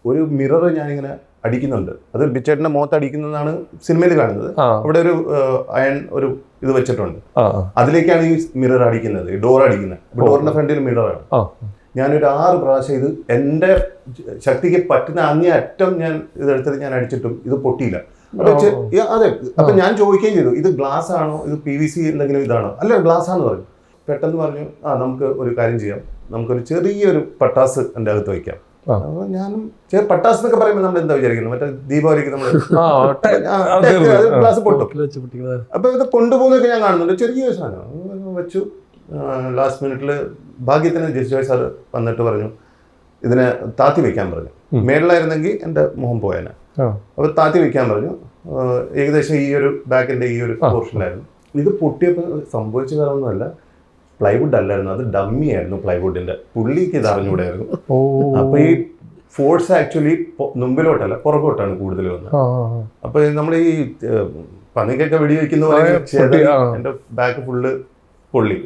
ഒരു മിറർ ഞാനിങ്ങനെ അടിക്കുന്നുണ്ട്. അത് ബിച്ചേട്ടന്റെ മുഖത്ത് അടിക്കുന്നതാണ് സിനിമയിൽ കാണുന്നത്. അവിടെ ഒരു അയൺ ഒരു ഇത് വെച്ചിട്ടുണ്ട്. അതിലേക്കാണ് ഈ മിറർ അടിക്കുന്നത്, ഡോർ അടിക്കുന്നത്. ഡോറിന്റെ ഫ്രണ്ടിൽ മിററാണ്. ഞാനൊരു 6 പ്രാവശ്യം ഇത് എൻ്റെ ശക്തിക്ക് പറ്റുന്ന അങ്ങേ അറ്റം ഞാൻ ഇതെടുത്തിട്ട് ഞാൻ അടിച്ചിട്ടും ഇത് പൊട്ടിയില്ല. അതെ. അപ്പൊ ഞാൻ ചോദിക്കുകയും ചെയ്തു, ഇത് ഗ്ലാസ് ആണോ, ഇത് PVC എന്തെങ്കിലും ഇതാണോ? അല്ല, ഗ്ലാസ് ആണെന്ന് പറഞ്ഞു. പെട്ടെന്ന് പറഞ്ഞു, നമുക്ക് ഒരു കാര്യം ചെയ്യാം, നമുക്കൊരു ചെറിയൊരു പട്ടാസ് എൻ്റെ അകത്ത് വയ്ക്കാം. അപ്പൊ ഞാനും പട്ടാസ് എന്നൊക്കെ പറയുമ്പോൾ നമ്മൾ എന്താ വിചാരിക്കുന്നത്, മറ്റേ ദീപാവലിക്ക് നമ്മൾ ഗ്ലാസ് പൊട്ടും. അപ്പൊ ഇത് കൊണ്ടുപോകുന്നൊക്കെ ഞാൻ കാണുന്നുണ്ട്. ചെറിയ സാധനം വെച്ചു. ലാസ്റ്റ് മിനിറ്റിൽ ഭാഗ്യത്തിന് ജസ്റ്റിസ് സാർ വന്നിട്ട് പറഞ്ഞു, ഇതിനെ താത്തി വെക്കാൻ പറഞ്ഞു. മേളിലായിരുന്നെങ്കിൽ എൻ്റെ മുഖം പോയേനെ. അപ്പോൾ താത്തി വെക്കാൻ പറഞ്ഞു. ഏകദേശം ഈ ഒരു ബാക്കിൻ്റെ ഈ ഒരു പോർഷനിലായിരുന്നു. ഇത് പൊട്ടിയപ്പോൾ സംഭവിച്ച കാര്യമൊന്നുമല്ല, പ്ലൈവുഡ് അല്ലായിരുന്നു, അത് ഡമ്മി ആയിരുന്നു പ്ലൈവുഡിന്റെ. പുള്ളിക്ക് ഇത് അറിഞ്ഞുകൂടായിരുന്നു. അപ്പൊ ഈ ഫോഴ്സ് ആക്ച്വലി മുമ്പിലോട്ടല്ല പുറകോട്ടാണ് കൂടുതൽ വന്നത്. അപ്പൊ നമ്മൾ ഈ പന്നിക്കൊക്കെ വെടിവെക്കുന്ന പോലെ എന്റെ ബാക്ക് ഫുള്ള് പൊള്ളി.